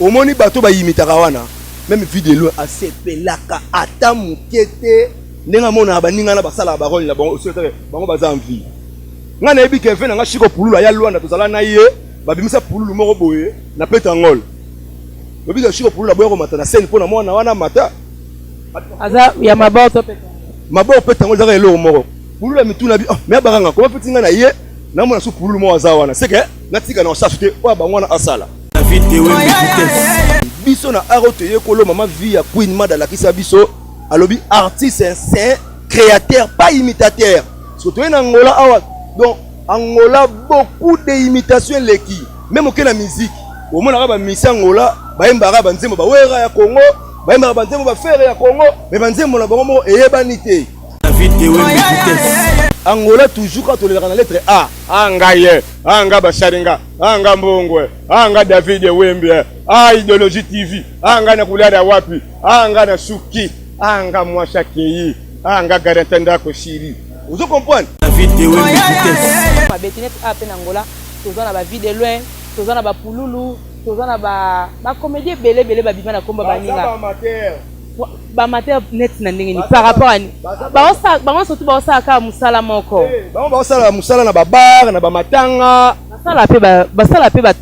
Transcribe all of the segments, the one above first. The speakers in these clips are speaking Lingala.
Au moni bateau ba yimitaka wana. Même vidéo assez pelaka ata mukete nenga mona baninga na basala ba rôle la bango bango baza en vie. Nga na yebi ke fe nga shiko pululu ya Luanda tozala na ye babimisa pululu moko boye na petangol. Lobi ka shiko pululu boye ko mata na scène pona mona wana mata. Aza ya mabato peta. Mabato petangol za elo moko. Pululu mituna bi me baranga ko petinga na ye na mona su pululu mo aza wana. C'est que na tika na osafute o ba ngwana asala. Biso na arote yekolo mama vie ya Queen Mada la kisa biso alobi artiste c'est créateur pas imitateur. Surtout en Angola awa donc Angola beaucoup d'imitations leki même au la musique au monde arabe misi Angola ba embara banzemo ba wera ya Congo ba embara banzemo ba fere ya Congo mais banzemo na bango eyebanité Angola toujours quand on est dans la lettre A. Anga ye, anga basharinga, anga mbongwe, anga David Wembe, idéologie TV, anga na kulada wapi, anga na suki, anga mwasha kei, anga garantanda ko shiri. Vous comprenez? David Wembe vitesse. Ma betinet a peine Angola, tozana ba vide loin, tozana ba pululu, tozana ba comédie belé ba bima na komba baninga. Ba mater net na ndenge par rapport à ba surtout ba osaka musala moko ba osala musala na ba bar na ba matanga basala pe ba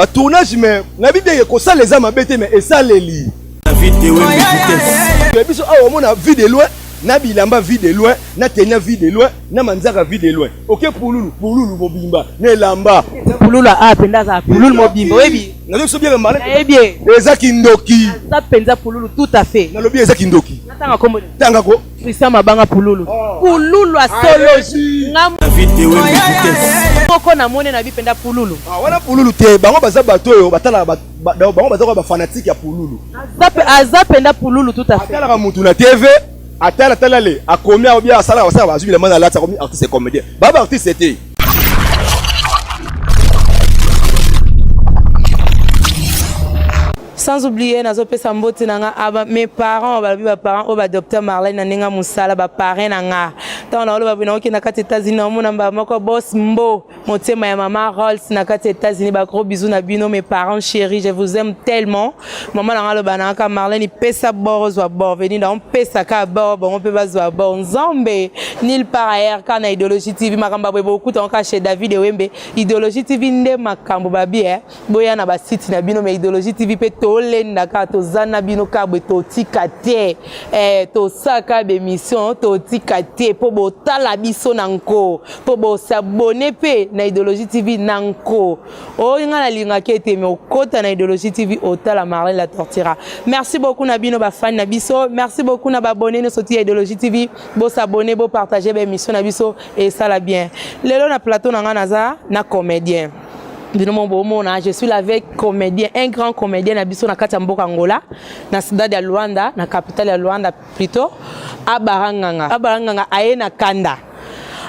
tournage mais na bideye ko sala les amabete mais esaleli na vidéo vitesse biso awa mona vidéo loin na bilamba vide loin na tenya vide loin na manzaka vide loin OK pululu mobimba ne lamba pululu a penda za pululu mobimba webi na donc so bien malé bien ezaki ndoki ça penza pululu tout à fait na lobi ezaki ndoki natanga kombo tanga ko Christian Mabanga pululu pululu a solo na vidéo vitesse moko na mone na bipenda pululu wana pululu te bango baza bato yo batala bango baza ba fanatique ya pululu azapenda pululu tout à fait atala mutu na TV atala le a combien ou bien sala wasala bazui le mana la ta comme artiste comédien baba artiste c'était sans oublier nazopesa mbote nanga aba mes parents ba parents o ba docteur Marlène nanenga musala ba parrain nanga tant na lo ba bino ki na kati États-Unis na mona ba moko boss mbo motema ya mama Rolls na kati États-Unis ba gros bisous na bino mes parents chéris je vous aime tellement maman nanga lo ba nanga Marlène pesa boros wa bor venir dans pesa ka bor bon on peut pas wa bor nzambe nil par ailleurs kana idéologie TV makamba beaucoup tant ka chez David Wembe idéologie TV nde makambo ba bien boya na ba site na bino mais idéologie TV pe olenda ka tozana bino ka bwe totika te to saka be mission totika te po botala biso nanko po bo s'abonner pe na idéologie TV nanko o nga na linga kete me okota na idéologie TV otala Marlène la tortira. Merci beaucoup na bino ba fan na biso, merci beaucoup na ba abonné no soti idéologie TV bo s'abonner bo partager be mission na biso et ça la bien lelo na plateau na nga naza na comédien. Je suis là avec comédien, un grand comédien na kati mboka Angola, na ciudad de Luanda, na capitale de Luanda plutôt, à Baranganga. À Baranganga aena kanda.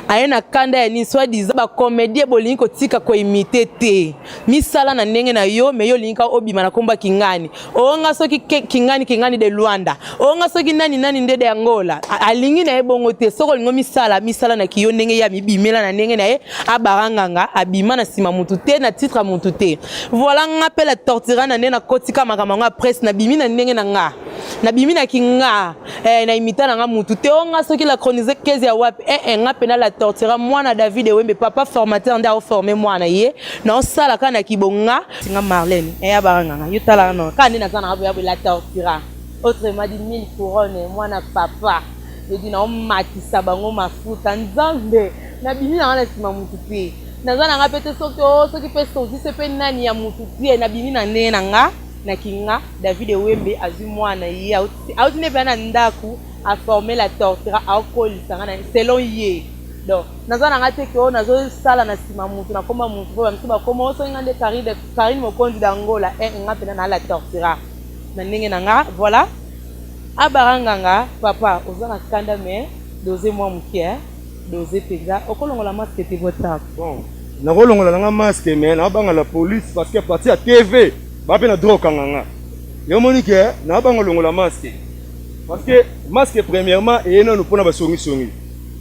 Aena kanda ya ni soi-disant ba comédien bolingi ko tika ko imiter te. Misala na ndenge na yo me yo linka obima na komba kingani. Onga soki kingani de Luanda. Onga soki nani nde de Angola. Alingi na ebongo te soko lingo misala na kiyo ndenge ya mibimela na ndenge na ye abaranganga abima na sima mutu te na titre mutu te. Voilà ngape la tortira na ndena kotika makamanga presse na bimi na ndenge na nga. Na bimi na kinga na imita na nga mutu te onga soki la chroniser kezi ya wapi ngape na la tortira mwana David Wembe papa formateur nda o former mwana ye na osala kana kibonga tinga Marlène ya baranganga yutala no kandi na sana ya la tortira autrement dit 1000 couronnes mwana papa je dis na o matisa bango mafuta nzambe na bimi na sima mutu te na zana nga pete soki pe sozi se pe nani ya mutu te na bimi na ne na nga na kinga David Wembe azu mwana ye auti ne bana ndaku a former la tortira a kolisa ngana selon ye. Donc, nous avons sala na sima mutu na komba mutu ko bamsiba komo so ngande Karine Mokonzi d'Angola ngapena na la tortira na ndenge nanga voilà abaranganga papa ozana kanda me doser moi mukie doser peza okolongola masque te vota bon na kolongola nga masque mais na banga la police parce que parti à TV ba pe na drogue kanganga yo monike na banga longola masque parce que masque premièrement et non pour na ba songi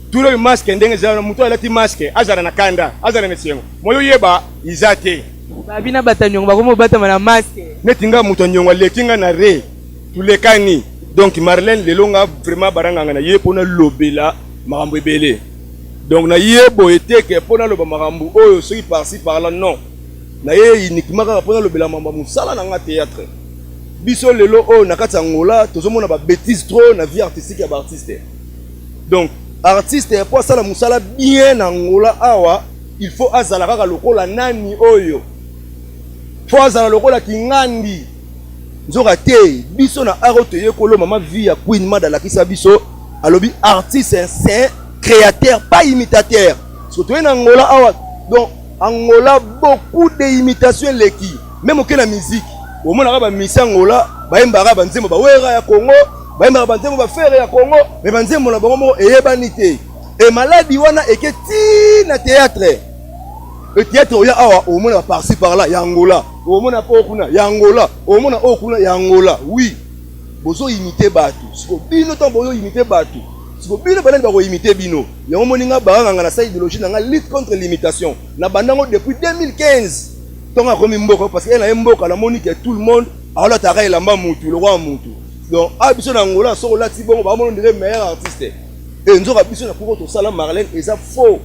tout le masque ndenge za mutu alati masque azara na kanda azara na sengo moyo yeba izate babina batanyongo bakomo batama na masque netinga muto nyongwa lekinga na re tulekani donc Marlène lelo nga vraiment baranga na ye pona lobela makambo ebele donc na ye boyete ke pona loba makambo oyo soki par-ci par-là non na ye uniquement kaka pona lobela makambo musala na nga théâtre biso lelo oyo na kati ya ngola tozomona ba bêtise trop na vie artistique ya ba artiste donc artiste po asala musala bien na ngola awa il faut azala kaka lokola nani oyo faut azala lokola kingandi nzoka te biso na aro toye kolo mama vie ya Queen Mada la kisa biso alobi artiste c'est créateur pas imitateur surtout na ngola awa donc Angola beaucoup d'imitations leki même que la musique au moins na ba misa ngola ba embara ba nzembo ba wera ya Congo ba embara ba nzembo ba fere ya Congo mais ba nzembo na bango eyebani te et maladi wana eketi na théâtre le théâtre oya awa au moins par-ci par-là ya Angola au moins pas okuna ya Angola au moins okuna ya Angola oui bozo imiter batu siko bino tant bozo imiter batu siko bino balani ba ko imiter bino ya moninga banga na sa idéologie na lutte contre l'imitation na bandango depuis 2015 tonga komi mboka parce que na mboka la monique tout le monde alors ta raila mba mutu le roi mutu donc abiso na Angola so lati bongo ba mono ndire meilleur artiste et nzoka biso na poko to sala Marlène et ça faux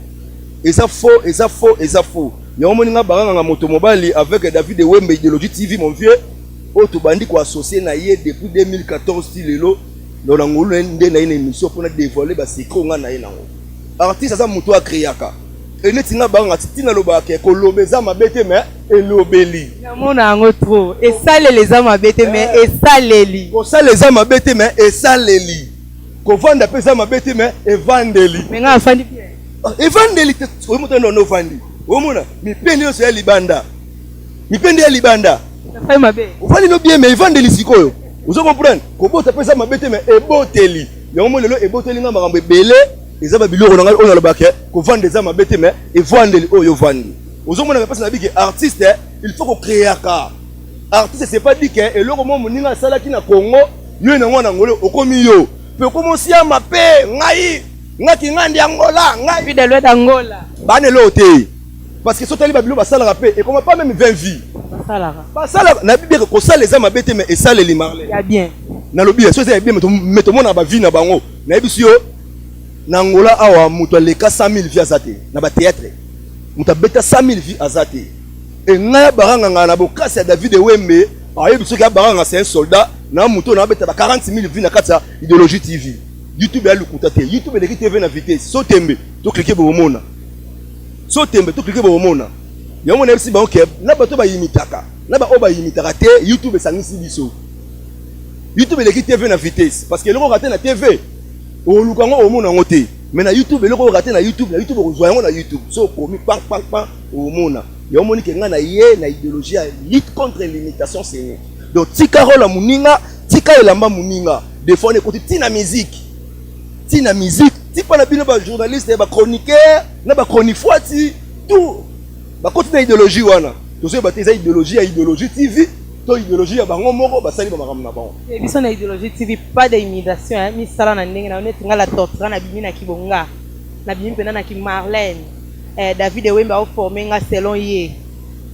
et ça faux et ça faux et ça faux ya moninga banga moto mobali avec David Wembe idéologie TV mon vieux o to bandi ko associé na ye depuis 2014 lelo dans la ngolo ndé na une émission pour na dévoiler ba secret nga na ye nango artiste ça moto a créaka et netinga banga titina lobaka ko lobeza mabete mais elobeli na mona ngo trop et ça les hommes mabete mais et ça leli ko ça les hommes mabete mais et ça leli ko vanda pesa mabete mais et vandeli mais nga fandi et vandeli o moto no vandi o mona mi pendi yo se libanda mi pendi ya libanda fai mabe o vandi no bien mais vandeli sikoyo vous comprenez ko bota pesa mabete mais e boteli yo mo lelo e boteli nga makambo ebele ezaba biloko na ngai oyo lobaka ko vendre za mabete mais e vandeli oyo vandi vous mona pesa na biki artiste il faut ko créer aka artiste c'est pas dit que eloko mo moninga salaki na Congo yo na ngwana ngolo okomi yo pe commencer à mape ngai ngaki ngandi Angola ngai puis de l'ouest Angola bane loté parce que sotali babilo basala rapé et comment pas même 20 vies basala na bibi ko sala za mabete mais et sala les Marlène ya bien na lobi so c'est bien meto mona ba vie na bango na biso na Angola awa muto leka 100,000 vies azate na ba théâtre muta beta 100,000 vies azate et na baranga na bokasi ya David Wembe aye biso ka baranga c'est un soldat na muto na beta ba 40,000 vies na kata idéologie TV YouTube ya lukuta te YouTube de TV na vitesse so tembe to cliquer bo mona so tembe to cliquer bo mona ya mona bisi ba ok na bato ba yimitaka na ba oba yimitaka te YouTube sangisi biso YouTube de TV na vitesse parce que le raté na TV o lukango o mona ngote mais na YouTube le raté na YouTube o zoyango na YouTube so komi pang o mona ya moni ke nga na ye na idéologie ya lutte contre l'imitation c'est donc tika rola muninga tika elamba muninga des fois on écoute tina musique ti pas na bino ba journaliste ba chroniqueur na ba chroniqueur tout ba continue idéologie wana to se ba teza idéologie ya idéologie TV to idéologie ya bango moko basali ba makambo na bango et biso na idéologie TV pas d'imitation hein mi sala na ndenge na neti ngala tortura na bimi na kibonga na bimi pena na ki Marlène David Wembe au former nga selon ye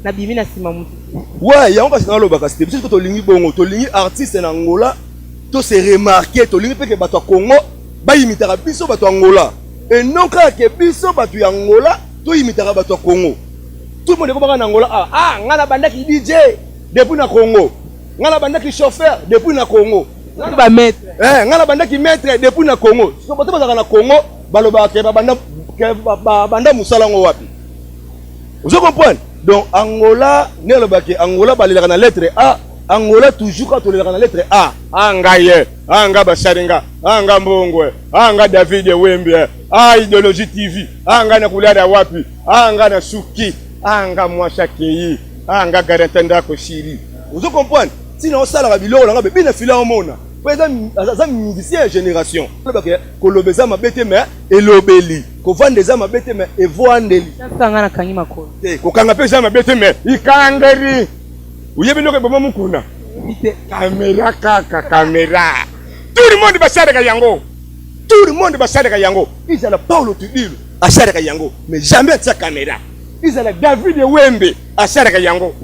na bimi na sima mutu ouais ya on kasi na loba kasi biso to lingi bongo to lingi artiste na Angola to se remarquer to lingi peke bato Congo ba imitaka biso bato Angola et non ka ke biso bato ya Angola to imitaka bato Congo tout le monde ko baka na Angola ngana bandaki DJ depuis na Congo ngana bandaki chauffeur depuis na Congo ngana ba maître ngana bandaki maître depuis na Congo so bato bazaka na Congo baloba ke banda musala ngo wapi vous comprenez donc Angola ne lobaki Angola balelaka na lettre A Angola toujours quand on est dans la lettre A angaye anga basharinga anga mbongwe anga David Wembe idéologie TV anga na kulada wapi anga na suki anga mwashakei anga garantenda ko shiri vous comprenez sinon ça la biloko la ngabe bina fila omona par exemple ça musicien génération ko lobeza mabete mais elobeli ko vendre za mabete mais evandeli ça ngana kangi makolo ko kanga pesa mabete mais ikangeri uyebi loke boma mukuna caméra kaka caméra tout le monde basareka yango tout le monde basareka yango ils ala Paulo Tudilo asareka yango mais jamais sa caméra izala David Wembe asaraka yango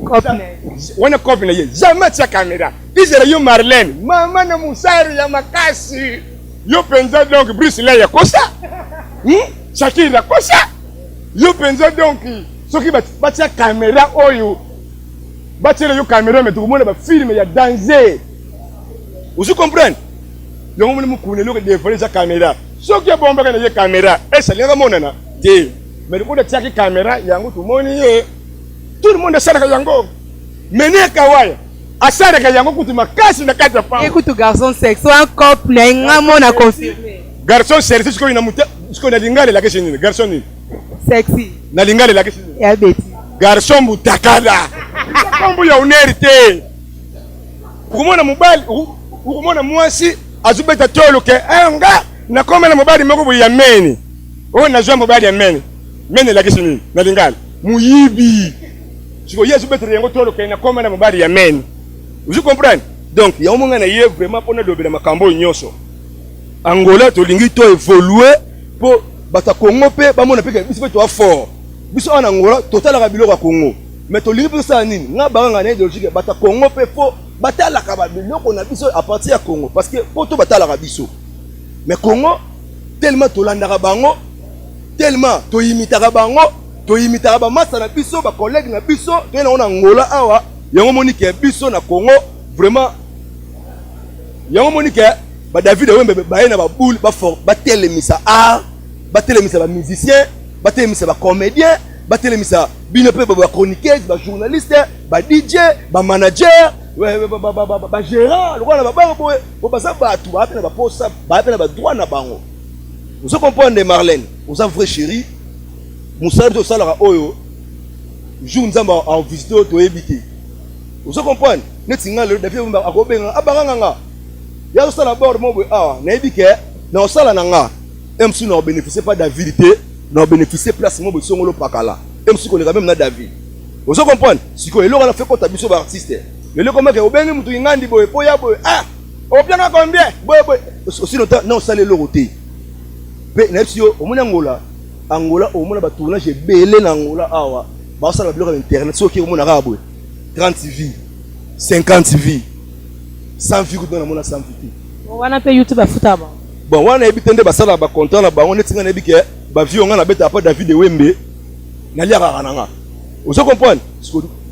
wana copine ye jamais tia caméra izala yo Marlène mama na musari ya makasi yo penza donc Bruce Lee ya kosa Shakira kosa yo penza donc soki batia caméra oyo batia yo caméra mais tout monde ba film ya danger vous comprenez yo mo mu kunelo ke dévoiler sa caméra soki ya bomba kana ye caméra esa lenga monana te mais le coup de tia caméra yango tout le monde asaraka yango mene kawaya asaraka yango kutima kasi na kata pa écoute garçon sexe un couple nga mona confirmé garçon sexe ce qu'on a muté ce qu'on a lingale la question ni garçon ni sexy na lingale la question ya beti garçon mutakala kombo ya unerite ukumona mobali ukumona mwasi azubeta tolo ke nga na koma na mobali moko ya meni o na jwa mobali ya meni la question ni na lingale muyibi siko yesu betre yango tolo ke na koma na mobali ya meni. Vous comprenez? Donc, il y a un moment où il y a vraiment pour nous de makambo nyonso. Angola to lingi to évoluer pour bata Congo pe ba mona pe biso to fort. Biso en Angola total la biloko Congo. Mais to lingi pour ça nini? Na ba ngana idéologique bata Congo pe fo bata la ka biloko na biso à partir ya Congo parce que pour to bata la biso. Mais Congo tellement to landaka bango tellement to imitaka bango to imitaka ba masa na biso ba collègue na biso to na Angola awa yango monike biso na Congo vraiment yango monike ba David Wembe ba na ba boule ba fort ba telemisa art ba telemisa ba musicien ba telemisa ba comédien ba telemisa bino pe ba chroniqueur ba journaliste ba DJ ba manager ba gérant le na ba bango bo ba sa ba tu ba pe na ba posa ba pe na ba droit na bango. Vous comprenez Marlène vous avez vrai chéri musala to sala oyo jour nzamba en visite to ebité. Vous comprenez? Netinga le depuis akobenga abanganga ya sala bord mo awa na ebike na sala nanga MC na bénéficier pas David te na bénéficier place mo songolo pakala MC ko le même na David. Vous comprenez? Siko eloko na fait ko tabiso ba artiste le comment que obengi mutu ngandi boye po ya boye o bien combien boye aussi longtemps non sala le roté pe na MC o mona Angola o mona ba tournage belé na Angola awa ba sala biloko internet so ki o mona ka boye 30 vies, 50 vies, 100 vies que dans la 100 vies. On va appeler YouTube à foutre. Bon, on a évité de passer là, content là, on est tiré que bah vie on a bête après David Wembe, n'a lié à Rananga. Vous comprenez?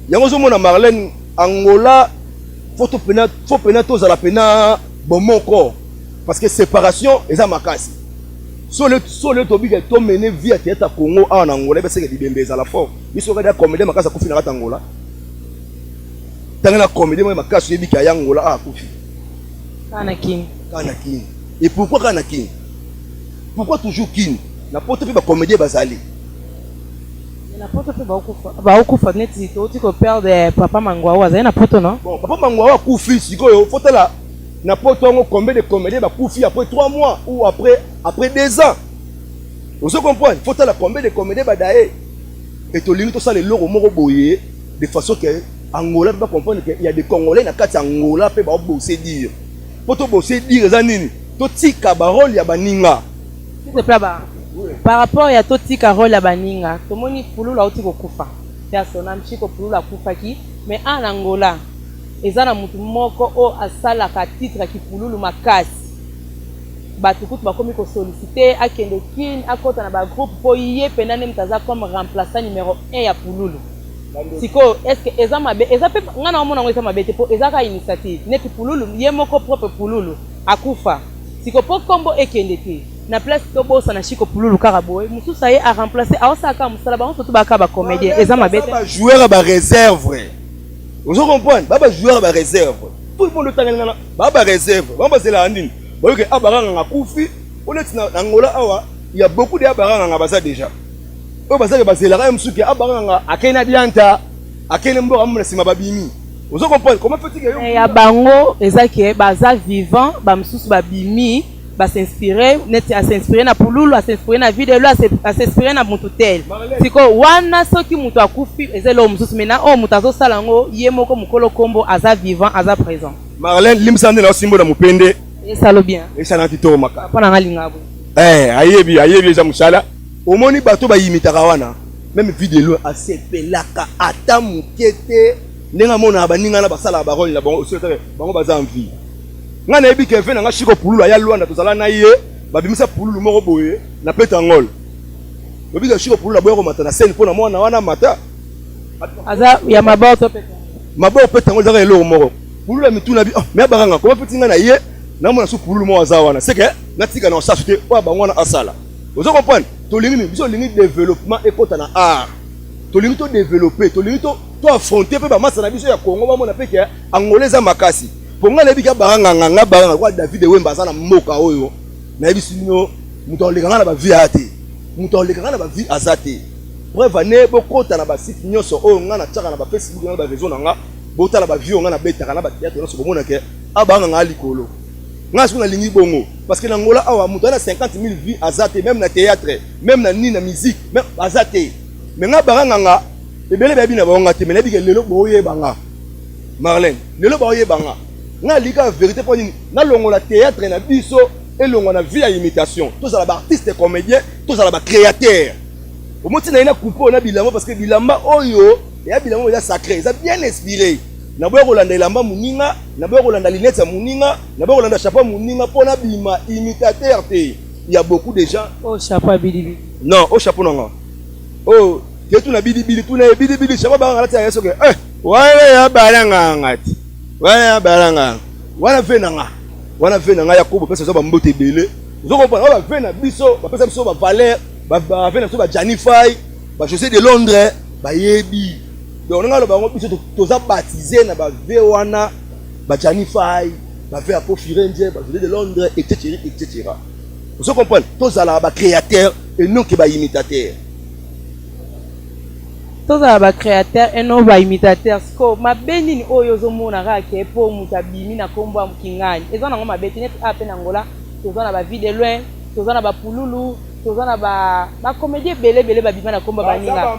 Il y a un moment Marlène Angola, faut peiner tous à la peine bon mon corps, parce que séparation est à ma casse. Sur le tobi que tu mené vie à Théâtre Congo en Angola, parce que les bébés à la fois, ils sont regardés comme des macaques à couper dans Angola. Tangana comédie moi makasu yebi ka yangola akufi kana king et pourquoi kana king pourquoi toujours king na poto pe ba comédie bazali na poto pe ba okufa net to ti ko perdre papa Mangwa wa na poto non bon papa Mangwa wa kufi sikoyo faut là na poto ngo combien de comédie ba kufi après 3 mois ou après 2 ans vous comprenez faut là combien de comédie ba daé et to lingi to ça le loro moko boye de façon que Angola va comprendre qu'il y a des Congolais na kati Angola pe ba bosser dire. Poto bosser dire za nini? To tika barole ya baninga. S'il te plaît ba. Par rapport ya to tika role ya baninga, to moni pulula oti ko kufa. Personnel chiko pulula kufa ki, mais en Angola, ezana mutu moko o asala ka titre ki pululu makasi. Batu kutu ba komi ko solliciter akende kin akota na ba groupe po yé penane mtaza comme remplaçant numéro 1 ya pululu. Siko est-ce que ezama be ezape ngana omona ngo ezama bete po ezaka initiative neti pululu yemoko propre pululu akufa siko po kombo ekende te na place to bosa na chiko pululu karaboy musu saye a remplacer aosaka musala ba on baka ba comédien ezama bete ba joueur ba réserve vous comprenez ba joueur ba réserve tout le monde tangana ba réserve ba zela ndini boyoke abaranga ngakufi oneti na Angola awa il y a beaucoup de abaranga ngabaza déjà parce que bazela msuki abanga akena dianta akena mbo amuna sima babimi vous comprenez comment fait-il que ya bango ezaki baza vivant ba msusu babimi ba s'inspirer net à s'inspirer na pululu à s'inspirer na vidéo à s'inspirer na mutu tel siko wana soki mutu akufi ezelo msusu mena o mutu azosala ngo yemoko mukolo kombo aza vivant aza présent Marlène limsande na simbo na mupende esalo bien esala tito maka pona ngalinga bo ayebi za musala omoni bato ba yimitaka wana même vidéo asepelaka ata mukete ndenga mona baninga na basala ba rôle na bango aussi bango baza en vie nga na yebi ke fe na nga shiko pululu ya Luanda tozala na ye babimisa pululu moko boye na petangol bobi ka shiko pululu boye ko mata na scène pona mwana wana mata aza ya maboto petangol zaka eloko moko pululu mituna bi me baranga comment peut nga na ye na mona su pululu mo aza wana c'est que na tika na osafite o bango na asala vous comprenez tolingi biso lingi développement ekota na art tolingi to développer tolingi to affronter pe ba masa na biso ya Congo ba mona pe ke angoleza makasi ponga na bika baranga kwa David Wemba za na mboka oyo na biso no muto olekanga na ba vie ate muto olekanga na ba vie azate preuve ne bokota na ba site nyoso oyo nga na tsaka na ba Facebook na ba réseau na nga botala ba vie nga na betaka na ba théâtre na so bomona ke abanga nga likolo nga siko na lingi bongo parce que na ngola awa muto na 50 000 vies azate même na théâtre même na ni na musique même azate mais nga baranga nga ebele babi na bonga te mais na bika lelo boye banga Marlène lelo boye banga nga lika vérité pour ni na longola théâtre na biso et longola vie à imitation tous à la artiste comédien tous à la créateur au moti na ina coupe na bilamba parce que bilamba oyo ya bilamba ya sacré ça bien inspiré na boya kolanda elamba muninga na boya kolanda linette ya muninga na boya kolanda chapeau muninga pona bima imitateur te il y a beaucoup de gens oh chapeau bidibidi non au chapeau non oh que tu na bidibidi tu na bidibidi chapeau ba ngala ta yeso ke wale ya balanga ngati wale ya balanga wana venanga Yakobo pesa zo ba mbote belé zo comprendre ba vena biso ba pesa biso ba valeur ba vena so ba Janify ba José de Londres ba yebi donc nga lo ba biso toza baptisé na ba ve wana ba Janify ba ve apo Firenze ba José de Londres etc. Vous comprenez toza la ba créateur et non que ba imitateur toza ba créateur et non ba imitateur sko mabeni oyo zo mona ka ke po mutabimi na kombo ya mukingani eza nango mabeti net ape na ngola toza na ba vie de loin toza na ba pululu toza na ba comédie belé ba bima na kombo ba ninga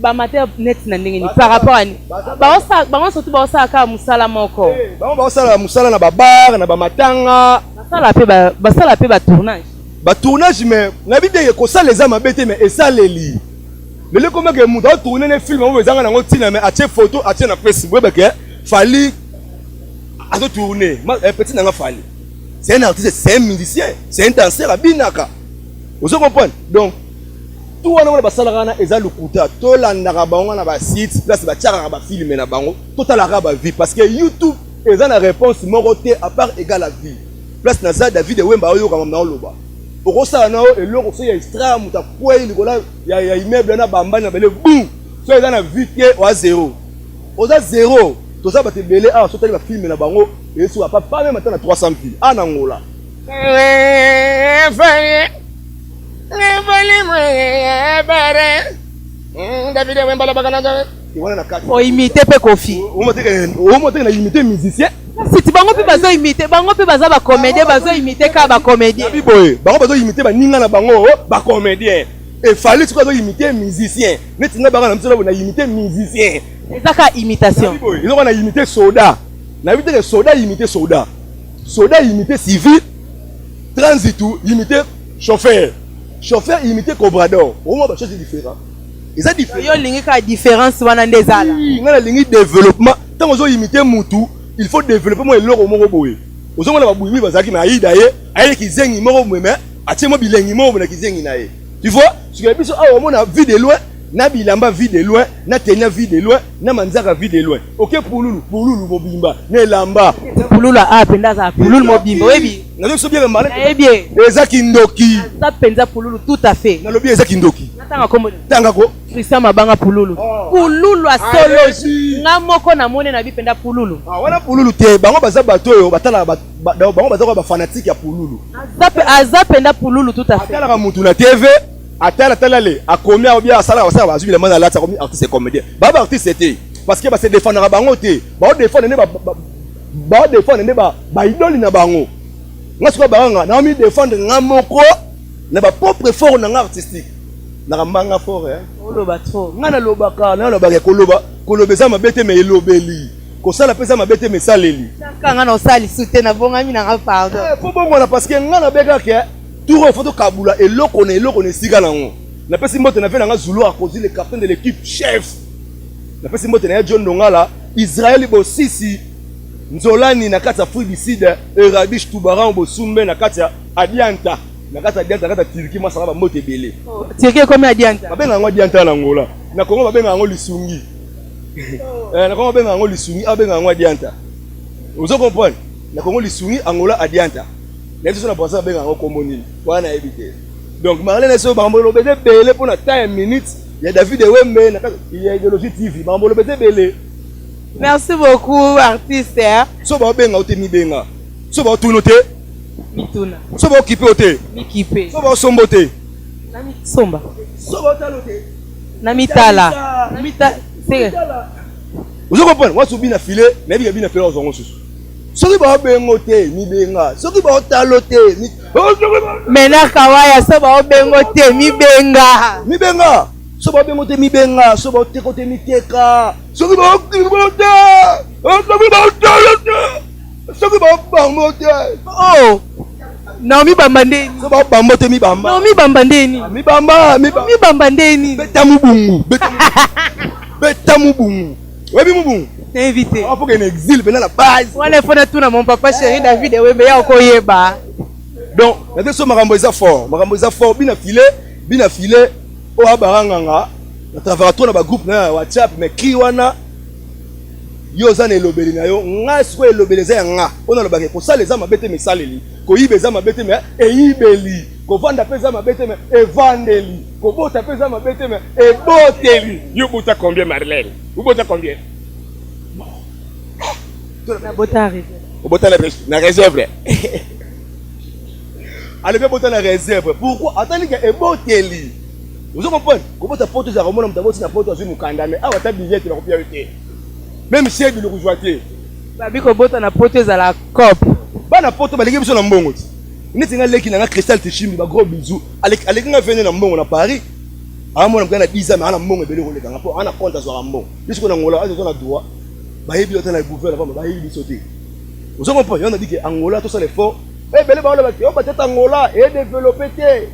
ba mater net na ndenge ni par rapport à ba surtout ba osaka ka musala moko ba osala musala na ba bar na ba matanga basala pe ba tournage mais na bidé ko sala les amabete mais esaleli mais le comment que muto tourner ne film on bezanga nango tina mais atie photo atie na Facebook que fali a tourner petit nanga fali c'est un artiste c'est un musicien c'est un danseur abinaka vous comprenez donc tout wana wana basala kana eza lukuta to landaka bango na ba site place ba tiaka ba film na bango totalaka ba vie parce que YouTube eza na réponse moko te à part égal la vie place na za David Wemba oyo kama na loba okosala na eloko so ya extra muta kwei likola ya immeuble na bamba na bele boum so eza na vie ke wa zéro oza zéro toza ba te belé so tali ba film na bango et so pas même maintenant 300 filles en Angola David Wemba la bagana o imiter pe Kofi o mote na imiter musicien si tu bango pe bazo imiter bango pe baza ba comédien bazo imiter ka ba comédien biboye bango bazo imiter ba ninga na bango ba comédien et fallait tu bazo imiter musicien neti nga banga na mtelo na imiter musicien ezaka imitation biboye ils ont na imiter soldat na imiter que soldat imiter soldat imiter civil transit imiter chauffeur imiter cobrador au moins ba chose différent et ça différent yo lingi ka différence wana ndezala nga lingi développement tant ozo imiter mutu il faut développer moi eloko moko boye ozonga na babuyi bazaki na aida ye aye kizengi moko mweme atie mo bilengi moko na kizengi na ye tu vois ce que biso awa mona vie de loin na bilamba vie de loin na tenya vie de loin na manzaka vie de loin OK pululu mobimba ne lamba pululu a penda za pululu mobimba webi na so bien malé bien ezaki ndoki za penza pululu tout à fait na lobi ezaki ndoki natanga kombo tanga ko Christian Mabanga pululu pululu a solo nga moko na mone na bipenda pululu wana pululu te bango baza bato yo batala bango baza ba fanatique ya pululu azapenda pululu tout à fait atala ka mutu na TV atala le akomi a bien asala wasala bazwi le mana lata comme artiste comédien ba artiste c'était parce que ba se défendre bango te ba défendre ne ba idole na bango nga siko banga na mi défendre nga moko na ba propre fort na nga artistique na mbanga fort oloba trop nga na lobaka na lobaka kolobeza mabete me elobeli kosala pesa mabete me saleli kanga na osali soute na bongami na nga pardon po bongo na parce que nga na beka ke tout faut to kabula eloko na sika nango Na pesi mbote na fait nanga Zulu a causé le capitaine de l'équipe chef. Na pesi mbote na John Dongala, Israël Bosisi, Nzolani na kati Afrique du Sud, Erabish Toubaran Bosumbe na kati Adianta. Na kati Adianta na kati Turquie moi ça va mbote belé. Turquie comme Adianta. Ba benga ngo Adianta na Angola. Na Congo ba benga ngo Lisungi. Na Congo ba benga ngo Lisungi, a benga ngo Adianta. Vous comprenez? Na Congo Lisungi, Angola Adianta. Na biso na penser ba benga ngo Komoni. Wana éviter. Donc Marlène so ba mbolo bete belé pour na time minute. Il y a David Wembe na il y a idéologie TV. Ba mbolo bete belé. Merci beaucoup artiste. So ba benga o te mi benga. So ba tuno te. Mituna. So ba kipe o te. Mikipe. So ba sombo te. Nami somba. So ba talo te. Nami tala. Nami ta. C'est. Vous comprenez? Moi soubi na filet, na bi na filet ozongo susu. Soki ba bengo te mi benga. Soki ba talo te mi. Mena kawaya so ba bengo te mi benga. Mi benga. So ba bengo te mi benga, so ba te kote mi teka. Soki ba bengo te. Soki ba talo te. Soki ba bango te. Oh. Naomi bambandeni. So ba bambo te mi bamba. Naomi bambandeni. Mi bamba, mi bambandeni. Beta mubungu. Beta mubungu. Webi mubungu. T'es invité. On faut qu'il y ait un exil pendant la base. On est fondé tout dans mon papa chéri David et Wembe ya okoyeba. Donc, la so makambo eza fort. Makambo eza fort bina filé o abaranganga. Na travailler trop na ba groupe na WhatsApp mais ki wana yo za na elobeli na yo nga siko elobeli za nga. Ona lo ba ko sala eza mabete mesaleli. Ko yibeza mabete me eyibeli. Ko vanda peza mabete me evandeli. Ko bota peza mabete me eboteli. Yo bota combien Marlène? Vous bota combien? Na botari. Vous bota la réserve. Allez bien botter la réserve. Pourquoi? Attendez que eboteli. Vous comprenez? Comment ta porte za remona mtaboti na porte azui mukanda mais ah wata billet na kopia yote. Même chef de l'ourgeoisie. Babi ko bota na porte za la cop. Ba na porte baleki biso na mbongo. Neti nga leki na Cristal Tishimbi ba gros bisous. Aleki nga venir na mbongo na Paris. Amona mkana 10 ans mais ana mbongo ebele koleka ngapo ana compte za mbongo. Bisiko na ngola azo na droit. Ba yebi yote na gouvernement ba yebi biso te. Vous comprenez? On a dit que Angola tout ça l'effort. Eh belé ba loba on peut-être Angola et développer te.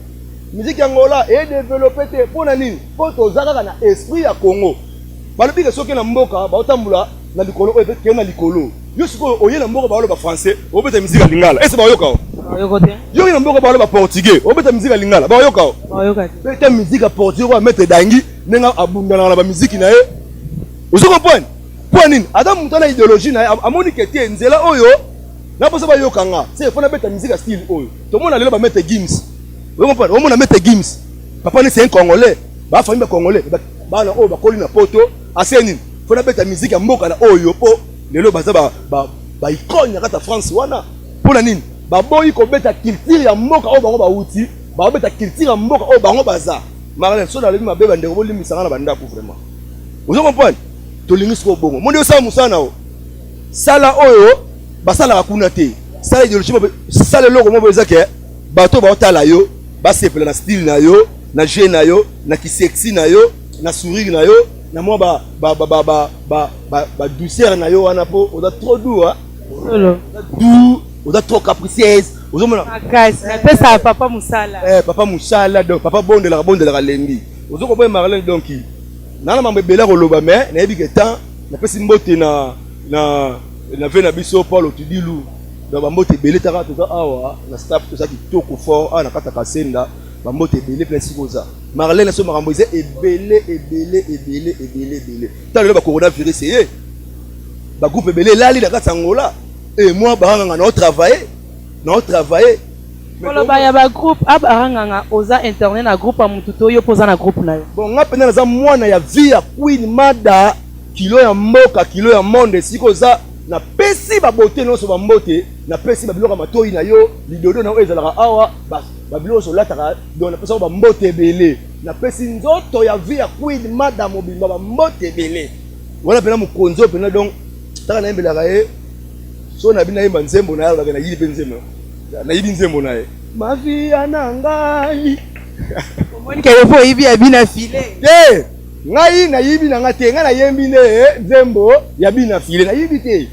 Musique Angola et développer te. Pour nani? Pour tozaka na esprit ya Congo. Ba lobi ke soki na mboka ba otambula na likolo o peut na likolo. Yo siko oye na mboka ba loba français, o peut musique ya lingala. Est-ce ba yoka o? Yoko te. Yo na mboka ba loba portugais, o peut musique ya lingala. Ba yoka o? Yoka te. Peut musique ya portugais ba mettre dangi nenga abundana na ba musique na ye. Vous comprenez? Pour nini? Adam mutana idéologie na amoni kete nzela oyo. Na posa ba yokanga. C'est faut na mettre musique à style oyo. Tout le monde allait ba mettre Gims. Vous comprenez? Au monde mettre Gims. Papa ne c'est un Congolais. Ba famille ba Congolais. Ba na o ba koli na poto. Aseni. Faut na mettre musique ya mboka na oyo po. Lelo baza ba icône ya kata France wana. Pour nini? Ba boyi ko beta culture ya mboka o bango ba uti. Ba beta culture ya mboka o bango baza. Marlène so na lebi mabe ba ndeko bolimisanga na banda ku vraiment. Vous comprenez? To lingis ko bongo. Monde sa musana o. Sala oyo basala kuna te sala idéologie sala loko mo beza ke bato ba otala yo ba sepela na style na yo na jeu na yo na kisexy na yo na sourire na yo na mo ba douceur na yo wana po oza trop doux hein Solo. doux oza trop capricieuse ozomona Makasi na pesa papa musala. papa musala donc papa bondela lengi ozoko boy Marlène donc nana mambe bela ko loba mais na yebi ke temps na pesi mbote na vena biso Paul Otudilu na bambote belé taka to awa na staff to ça qui toko fort na kata kasenda bambote belé plein sikoza Marlène so makambo eza ebele talo ba coronavirus ye ba groupe belé lali na kata Angola et moi baranga na travailler Polo ba ya ba groupe abaranga oza internet na groupe a mututo yo poza na groupe na yo. Bon ngapena za mwana ya vie ya Queen Mada kilo ya mboka kilo ya monde sikoza na pesi ba beauté no so ba mbote na pesi ba biloko matoi na yo lidodo na ezalaka awa ba biloko so lataka donc na pesi ba mbote belé na pesi nzoto ya vie ya Queen Mada mobimba ba mbote belé wala pena mukonzo pena donc taka na yembela kae so na bina yemba nzembo na yalo na yili pe nzembo na yili nzembo na ye ma vie anangai Omoni ke yefo yibi abina file. Ngai na yibi na ngate nga na yembi ne nzembo ya bina file na yibi te.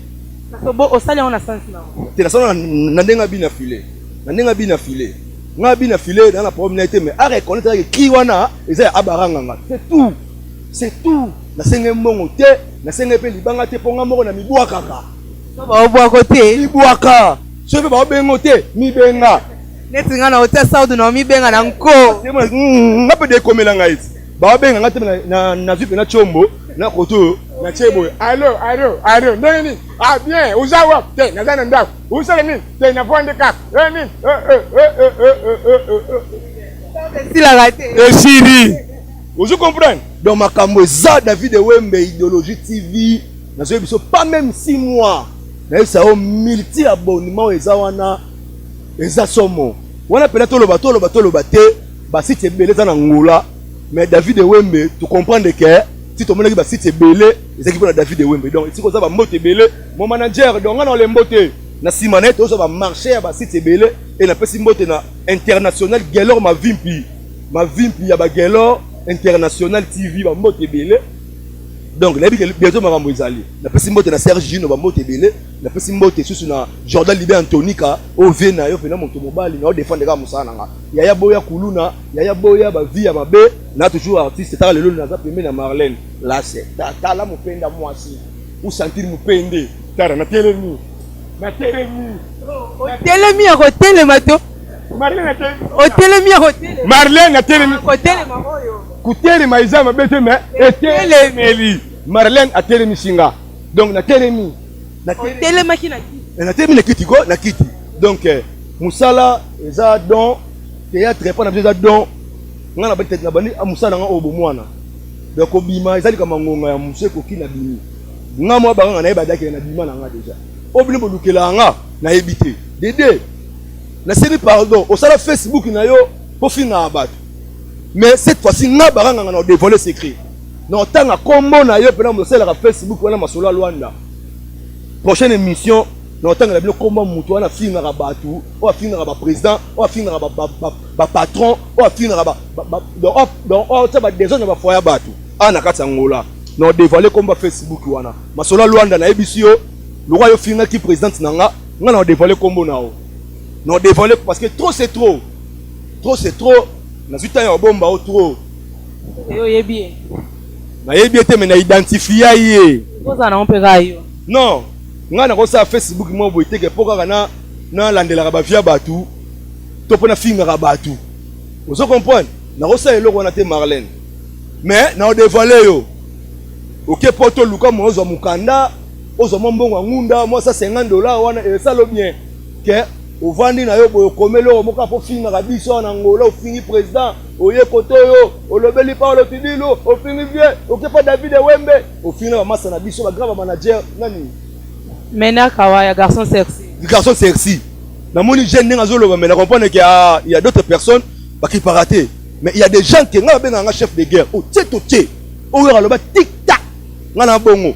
So bo osali on a sens na. Te na sona na ndenga bina file. Na ndenga bina file. nga bina filé dans la promenade mais à reconnaître que kiwana eza abaranga c'est tout na senge mbongo te na senge pe libanga te ponga moko na mibwaka ka ba obwa côté mibwaka so pe ba bengo te mibenga neti nga na hotel Saudi na mibenga na nko nga pe de komela nga iti ba benga nga te na vipe na chombo na koto na chebo Allô, ndeni. Ah bien, uzawa te nazana ndako. Usale nini? Te na fonde kaka. Nini? sila raté Siri. Vous comprenez? donc makambo eza David Wembe idéologie TV na so biso pas même 6 mois na ça au multi abonnement eza wana eza somo wana pela toloba te ba site belé za na ngula mais David Wembe tu comprendre que si tu monaki ba site belé eza ki pona David Wembe donc si ko za ba mbote belé mon manager donc nga na le mbote na simanete ozo ba marché ba site belé et na pesi mbote na international Gelor ma vimpi ya ba Gelor international TV ba mbote belé donc la bientôt makambo ezali na pesi mbote na Serge Gino ba mbote belé na pesi mbote susu na Jordan Libé Antonika o vena yo pena moto mobali na o défendre ka musana nga yaya boya kuluna yaya boya ba vie ya mabe na toujours artiste tala lelo na za pembe na Marlène là c'est tala mupenda mwasi ou sentir mupende tara na telemi telemi ya hotel mato Marlène na telemi hotel mi ya hotel Marlène na telemi hotel mamoyo Kuteli maiza mabete me etelemeli Marlène a telemi singa donc na telemi telemaki na telemi na kiti ko na kiti donc musala eza don théâtre pas na eza don nga na bete na bani musala nga obo mwana donc obima ezali kama ngonga ya museko ki na bimi nga mo ba nga na yeba dake na bima na nga déjà obini bolukela nga na yebite dede na série pardon au sala Facebook na yo po fina abatu mais cette fois-ci nga baranga na dévoiler secret non tanga kombo na yo pena mo sala ka Facebook wana masolo a Luanda prochaine émission non tanga la bilo kombo mutu wana finga ka batu o finga ka président o finga ka ba patron o finga ka donc o ça ba déjà na ba foya batu ana kata ngola non dévoiler kombo Facebook wana masolo a Luanda na ebisio le roi yo finga ki président nanga nga na dévoiler kombo na o non dévoiler parce que trop c'est trop na zuta ya bomba o trop yo yebi na yebi ete me na identifier ye koza na mpeka yo non nga na ko sa Facebook mo bo iteke poka na landela ba via batu to pona finga ka batu vous comprenez na ko sa eloko na te Marlène mais na o dévoiler yo OK poto luka mo zo mukanda ozo mbongo ngunda mo sa $50 wana e ça lo bien que ovandi na yo boyo komelo moka po finga ka biso na ngola ofingi président oye koto yo olobeli Paulo Tidilo ofingi vieux okepa David Wembe ofinga ba masa na biso ba grave manager nani Mena Kawaya garçon sexy na moni jeune nga zolo mais na comprendre que il y a d'autres personnes qui pas rater mais il y a des gens qui nga benga nga chef de guerre o tché o yora loba tic tac nga na bongo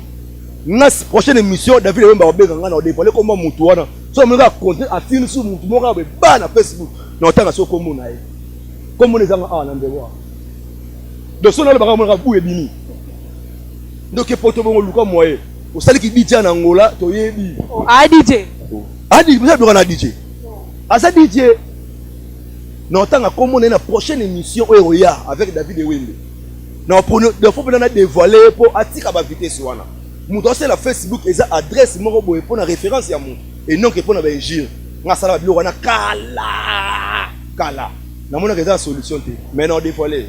na prochaine émission David Wembe ba benga nga na dévoiler comment mutu wana so mo ga compter a film sur mutu mo ga be ba na Facebook na otanga so komo na ye komo les anga na ndewa donc so na le ba mo ga bu ebini donc poto bongo luka moye o sali ki DJ na ngola to yebi DJ vous avez DJ asa DJ na otanga komo na prochaine émission o ya avec David Wembe na pour de faut peut dévoiler pour atika ba vitesse wana mutu c'est la Facebook eza adresse moko boye pour na référence ya mutu et non que pour na ba injure nga sala bilo wana kala na mona que ça solution te mais non dévoiler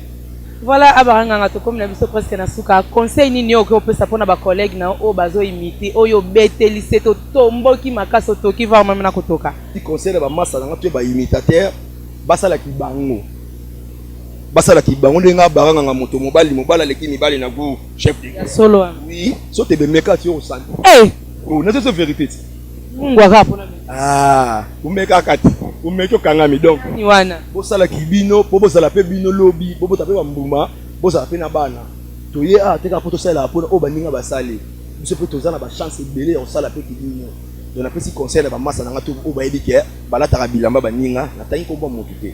voilà abaranga ngato comme na biso presque na suka conseil nini yo ko pesa pona ba collègue na o bazo imiter oyo beteli seto tomboki makaso toki va même na kotoka ti conseil ba massa na to ba imitateur basala kibango ndenga baranga nga moto mobala leki mibali na go chef de solo oui so te be meka ti o santi oh na c'est vérité ngwa ka pona umeka kati umeka kangami donc ni wana bosala kibino po bosala pe bino lobi bo tape ba mbuma bosala pe na bana to ye teka poto sala pona o baninga basali biso pe tozana ba chance belé on sala pe kibino donc na pesi conseil na ba massa na ngato o ba edike balata bilamba baninga na tangi ko ba motuté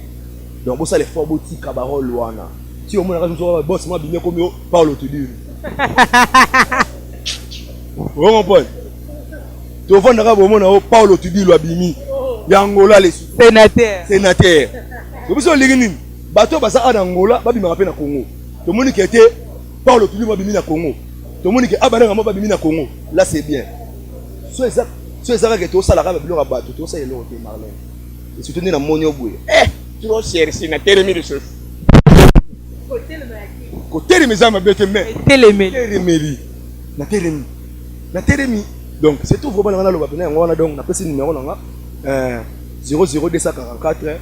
donc bosala les fort boti kabarol wana si o mona ka nzo boss ma bimé comme Paulo Tidilo on comprend to vanda ka bo mona Paulo Tidilo abimi yangola les sénateur Obiso liginin. Bato basa ana Angola, babi marape na Congo. Tout le monde qui était Paulo Tulu m'a bimi na Congo. Tout le monde qui abana m'a bimi na Congo. Là c'est bien. Soit ça que tout ça la rabe biloko bato, tout ça est là au Marlène. Et surtout na monyo boué. Tu vas chercher na télémi de chef. Côté les maisons ma bête mais télémi. Na télémi. Donc c'est tout vraiment na lo bapena ngona donc na pesi numéro nga 00244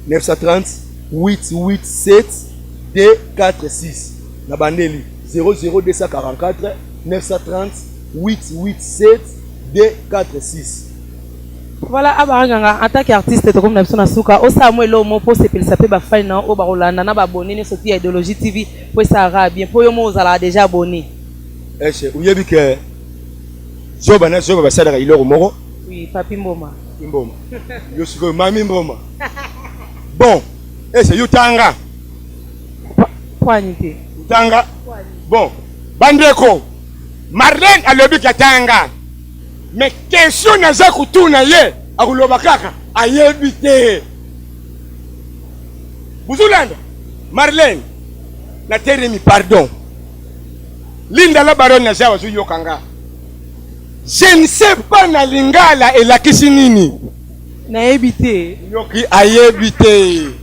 930 887 246 na bandeli 00244 930 887 246. Voilà, abaranga en tant qu'artiste comme na na suka o samuelo mo po sepel sapé ba fai na o ba rolanda na ba abonné ne soti idéologie TV po ça ra bien po yo mo zala déjà abonné. Uyebi que Joba na Joba basala iloro moko. Oui, papi Mboma. Mboma. Yo siko mami Mboma. Bon, c'est Yutanga. Poignité. Tanga. Bon, bandeko. Marlène alobi katanga. Mais question naza kutuna ye akuloba kaka ayebite. Buzulanda. Marlène na teremi pardon. Linda la baronne naza wazu yokanga. Je ne sais pas na lingala elakisi nini. Na ebité. Yoki ayebite.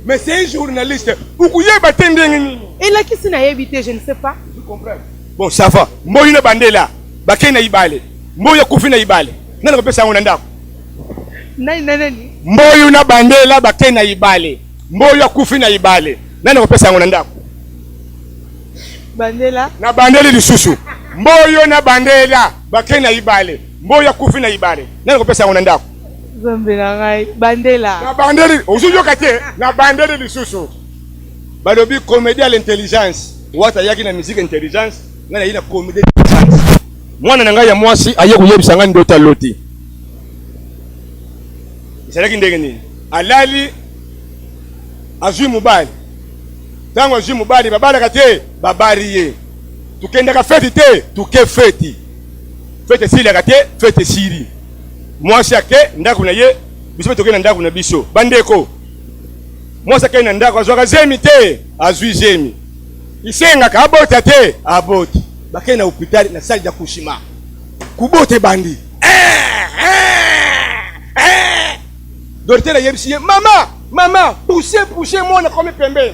Mais c'est un journaliste. Ukuyeba tendenge nini? Elakisi na ebité, je ne sais pas. Tu comprends? Bon, ça va. Mboyo na bandela. Bakena ibale. Mboyo kufina ibale. Nana kopesa ngona ndako. Nani? Mboyo na bandela bakena ibale. Mboyo kufina ibale. Nana kopesa ngona ndako. Bandela. Na bandeli lisusu. Mboyo na bandela bakena ibale. Mboyo kufina ibale. Nana kopesa ngona ndako. Zombe na ngai. Bandela. Na bandeli, ozuyo kate. Na bandeli lisusu. Balobi comédie à l'intelligence. Wata yaki na musique intelligence. Ngana yina comédie d'intelligence. Mwana na ngai ya mwasi aye kuyebisa ngani ndota loti. Isalaki ndenge nini? Alali azwi mubali. Tango azwi mubali babala kate babariye. Tukenda ka feti te, tuke feti. Feti sili kate, feti siri. Mwasi ake ndako na ye, biso tokena ndako na biso. Bandeko. Mwasi ake na ndako azwaka zemi te, azwi zemi. Isenga ka abota te, aboti. Bakena hôpital na salle d'accouchement. Kubote bandi. Docteur yebisi mama, poussez mwana comme pembe.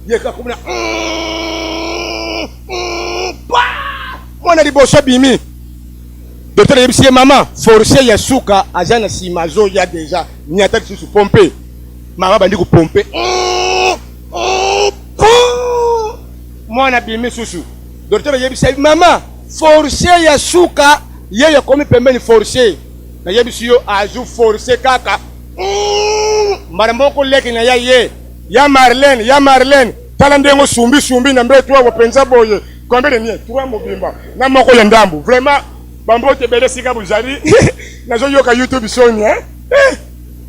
Yeka kumna. Mwana liboso bimi. Docteur yebisi mama, forcer ya suka ajana simazo ya déjà. Ni ataki su pomper. Mama bandi ku pomper. Mwana bimi susu. Docteur yebisi mama, forcer ya suka yeye komi pembeni forcer. Na yebisi yo aju forcer kaka. Maramboko leki na ya Marlène. Tala ndengo sumbi na mbe tuwa wapenza boye. Kombele nie tuwa mobimba. Na moko ya ndambu. Vraiment bambote bele sika buzali. Nazo yoka YouTube Sonia.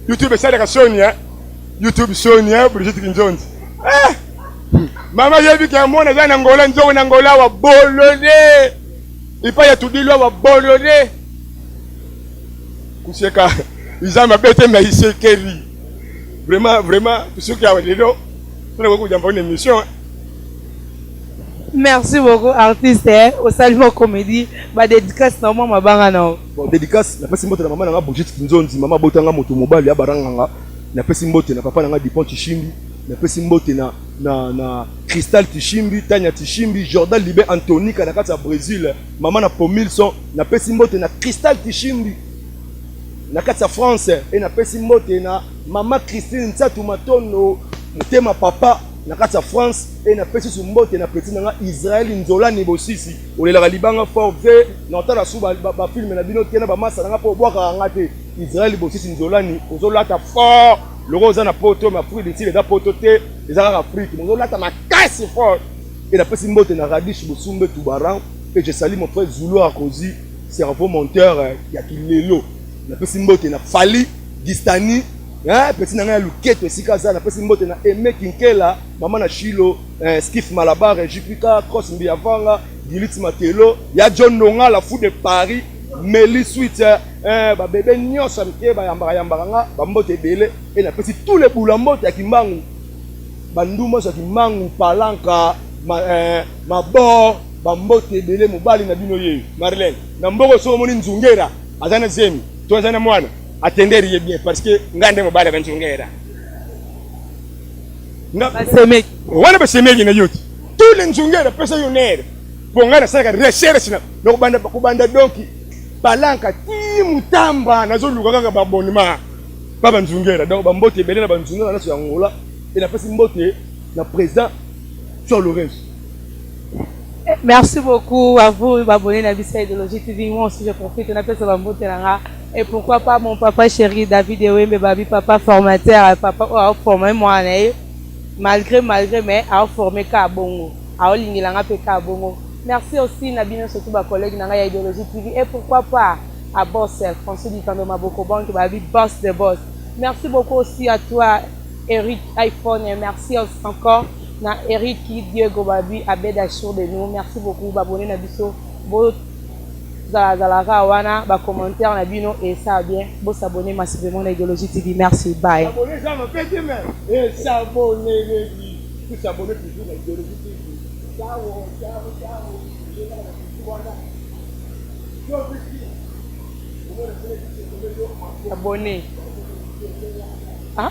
YouTube sadaka Sonia. YouTube Sonia Brigitte Kinzonzi. Mama yebi kia mwana za nangola nzoko nangola wa bolone. Ipa ya tudilwa wa bolone. Kusheka izama bete ma isekeri. Vraiment tusuki ya lelo. Tuna kwa kujamba une émission. Merci beaucoup artiste au Salimo Comédie ba dédicace na mama banga na. Bon dédicace na pesi mbote na mama na Brigitte Kinzonzi mama botanga moto mobali ya baranga na pesi mbote na papa na Dupont Tishimbi na pesi mbote na Cristal Tishimbi Tanya Tishimbi Jordan Libé Anthony kana kati ya Brésil mama na Pomilson na pesi mbote na Cristal Tishimbi na kati ya France et na pesi mbote na mama Christine Ntsatu Matono mutema papa na kati ya France et na pesi mbote na petit na Israël Nzola Nibosisi olela libanga fort ve na tala su ba film na bino tena ba masa na po bwaka ngate Israël Bosisi Nzolani ozolata fort logo za na poto ma fruit de tile da poto te ezaka Afrique ozolata makasi fort et na pesi mbote na Radish Bosumbe Tubaran et je salue mon frère Zulu Akozi cerveau monteur ya kilelo na pesi mbote na Fali Distani petit nanga luketo esika za na pesi mbote na Aimé Kinkela mama na Shilo Skif Malabar Jupika Cross Mbiavanga Gilitz Matelo ya John Nonga la fou de Paris Meli Sweet ba bébé nyonso mike ba yambaka nga ba mbote belé et na pesi tous les boulambote ya Kimbangu banduma so Kimbangu palanka mabor ba mbote belé mobali na bino ye Marlène na mboko so moni nzungera azana zemi to azana mwana atenderi ye bien parce que ngande mobali ba nzungera na basemeki wana basemeki na yote tous les nzungera pesa yonere pongana saka recherche na kubanda donki palanka ti mutamba nazoluka kaka babonema baba nzungera donc bambote belé na banzungera na so yangola et la pesi mbote na président sur Lorenzo. Merci beaucoup à vous, abonnés à Bissau Idéologie TV. Moi aussi, je profite. On appelle ça Bambote Nanga. Et pourquoi pas mon papa chéri David Ewembe, babi papa formateur, papa a formé moi, malgré, mais a formé Kabongo. A Olingilanga pe Kabongo. Merci aussi Nabino, surtout ma collègue Nanga Idéologie TV. Et pourquoi pas à Boss, François Ditando Maboko Banque, babi Boss de Boss. Merci beaucoup aussi à toi, Eric iPhone. Et merci encore. Na Eric Diego Babi Abed Achour de nous. Merci beaucoup babonné na biso bo zala wana ba commentaire na bino et ça bien bo s'abonner massivement na Idéologie TV. Merci, bye. Abonner ça me fait dire et s'abonner tout s'abonner toujours na Idéologie TV. Ciao. Abonné. Hein?